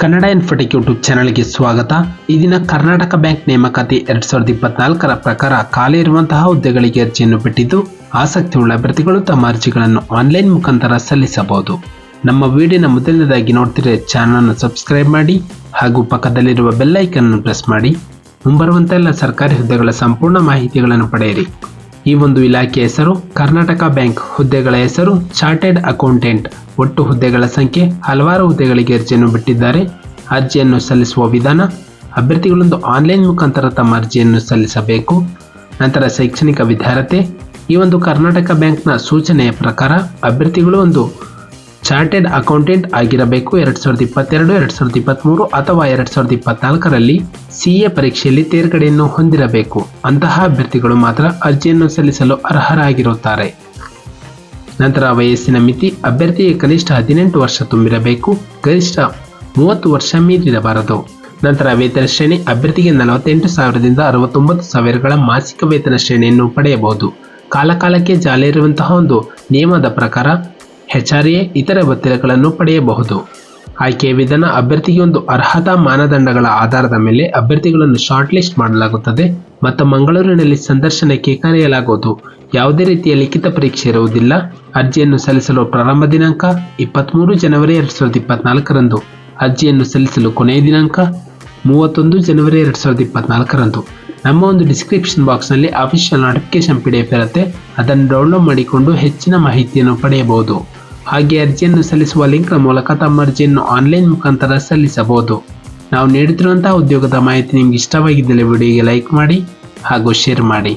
Kannada Infotech YouTube ಚಾನಲ್ಗೆ ಸ್ವಾಗತ. ಈ ದಿನ ಕರ್ನಾಟಕ ಬ್ಯಾಂಕ್ ನೇಮಕಾತಿ 2024ರ ಪ್ರಕಾರ ಖಾಲಿ ಇರುವಂತಹ ಹುದ್ದೆಗಳಿಗೆ ಅರ್ಜಿಯನ್ನು ಬಿಟ್ಟಿದ್ದು, ಆಸಕ್ತಿಯುಳ್ಳ ಅಭ್ಯರ್ಥಿಗಳು ತಮ್ಮ ಅರ್ಜಿಗಳನ್ನು ಆನ್ಲೈನ್ ಮುಖಾಂತರ ಸಲ್ಲಿಸಬಹುದು. ನಮ್ಮ ವಿಡಿಯೋನ ಮೊದಲನೇದಾಗಿ ನೋಡ್ತಿದ್ರೆ ಚಾನಲ್ನ ಸಬ್ಸ್ಕ್ರೈಬ್ ಮಾಡಿ ಹಾಗೂ ಪಕ್ಕದಲ್ಲಿರುವ ಬೆಲ್ ಐಕನ್ ಅನ್ನು ಪ್ರೆಸ್ ಮಾಡಿ ಮುಂಬರುವಂತಹ ಎಲ್ಲ ಸರ್ಕಾರಿ ಹುದ್ದೆಗಳ ಸಂಪೂರ್ಣ ಮಾಹಿತಿಗಳನ್ನು ಪಡೆಯಿರಿ. ಈ ಒಂದು ಇಲಾಖೆಯ ಹೆಸರು ಕರ್ನಾಟಕ ಬ್ಯಾಂಕ್. ಹುದ್ದೆಗಳ ಹೆಸರು ಚಾರ್ಟೆಡ್ ಅಕೌಂಟೆಂಟ್. ಒಟ್ಟು ಹುದ್ದೆಗಳ ಸಂಖ್ಯೆ ಹಲವಾರು ಹುದ್ದೆಗಳಿಗೆ ಅರ್ಜಿಯನ್ನು ಬಿಟ್ಟಿದ್ದಾರೆ. ಅರ್ಜಿಯನ್ನು ಸಲ್ಲಿಸುವ ವಿಧಾನ: ಅಭ್ಯರ್ಥಿಗಳೊಂದು ಆನ್ಲೈನ್ ಮುಖಾಂತರ ತಮ್ಮ ಅರ್ಜಿಯನ್ನು ಸಲ್ಲಿಸಬೇಕು. ನಂತರ ಶೈಕ್ಷಣಿಕ ವಿದ್ಯಾರ್ಹತೆ: ಈ ಒಂದು ಕರ್ನಾಟಕ ಬ್ಯಾಂಕ್ನ ಸೂಚನೆಯ ಪ್ರಕಾರ ಅಭ್ಯರ್ಥಿಗಳು ಒಂದು ಚಾರ್ಟೆಡ್ ಅಕೌಂಟೆಂಟ್ ಆಗಿರಬೇಕು. 2022, 2023 ಅಥವಾ 2024ರಲ್ಲಿ CA ಪರೀಕ್ಷೆಯಲ್ಲಿ ತೇರ್ಗಡೆಯನ್ನು ಹೊಂದಿರಬೇಕು. ಅಂತಹ ಅಭ್ಯರ್ಥಿಗಳು ಮಾತ್ರ ಅರ್ಜಿಯನ್ನು ಸಲ್ಲಿಸಲು ಅರ್ಹರಾಗಿರುತ್ತಾರೆ. ನಂತರ ವಯಸ್ಸಿನ ಮಿತಿ: ಅಭ್ಯರ್ಥಿಗೆ ಕನಿಷ್ಠ 18 ವರ್ಷ ತುಂಬಿರಬೇಕು, ಗರಿಷ್ಠ 30 ವರ್ಷ ಮೀರಿರಬಾರದು. ನಂತರ ವೇತನ ಶ್ರೇಣಿ: ಅಭ್ಯರ್ಥಿಗೆ 48,000ದಿಂದ 69,000ಗಳ ಮಾಸಿಕ ವೇತನ ಶ್ರೇಣಿಯನ್ನು ಪಡೆಯಬಹುದು. ಕಾಲಕಾಲಕ್ಕೆ ಜಾರಿ ಇರುವಂತಹ ಒಂದು ನಿಯಮದ ಪ್ರಕಾರ HRA ಇತರ ಭತ್ಯೆಗಳನ್ನು ಪಡೆಯಬಹುದು. ಆಯ್ಕೆಯ ವಿಧಾನ: ಅಭ್ಯರ್ಥಿಗೆ ಒಂದು ಅರ್ಹತಾ ಮಾನದಂಡಗಳ ಆಧಾರದ ಮೇಲೆ ಅಭ್ಯರ್ಥಿಗಳನ್ನು ಶಾರ್ಟ್ ಲಿಸ್ಟ್ ಮಾಡಲಾಗುತ್ತದೆ ಮತ್ತು ಮಂಗಳೂರಿನಲ್ಲಿ ಸಂದರ್ಶನಕ್ಕೆ ಕರೆಯಲಾಗುವುದು. ಯಾವುದೇ ರೀತಿಯ ಲಿಖಿತ ಪರೀಕ್ಷೆ ಇರುವುದಿಲ್ಲ. ಅರ್ಜಿಯನ್ನು ಸಲ್ಲಿಸಲು ಪ್ರಾರಂಭ ದಿನಾಂಕ 23 ಜನವರಿ 2024ರಂದು. ಅರ್ಜಿಯನ್ನು ಸಲ್ಲಿಸಲು ಕೊನೆಯ ದಿನಾಂಕ 31 ಜನವರಿ 2024ರಂದು. ನಮ್ಮ ಒಂದು ಡಿಸ್ಕ್ರಿಪ್ಷನ್ ಬಾಕ್ಸ್ನಲ್ಲಿ ಅಫಿಷಿಯಲ್ ನೋಟಿಫಿಕೇಶನ್ PDF ಇರುತ್ತೆ. ಅದನ್ನು ಡೌನ್ಲೋಡ್ ಮಾಡಿಕೊಂಡು ಹೆಚ್ಚಿನ ಮಾಹಿತಿಯನ್ನು ಪಡೆಯಬಹುದು. ಹಾಗೆ ಅರ್ಜಿಯನ್ನು ಸಲ್ಲಿಸುವ ಲಿಂಕ್ನ ಮೂಲಕ ತಮ್ಮ ಅರ್ಜಿಯನ್ನು ಆನ್ಲೈನ್ ಮುಖಾಂತರ ಸಲ್ಲಿಸಬಹುದು. ನಾವು ನೀಡುತ್ತಿರುವಂತಹ ಉದ್ಯೋಗದ ಮಾಹಿತಿ ನಿಮ್ಗೆ ಇಷ್ಟವಾಗಿದ್ದಲ್ಲಿ ವಿಡಿಯೋಗೆ ಲೈಕ್ ಮಾಡಿ ಹಾಗೂ ಶೇರ್ ಮಾಡಿ.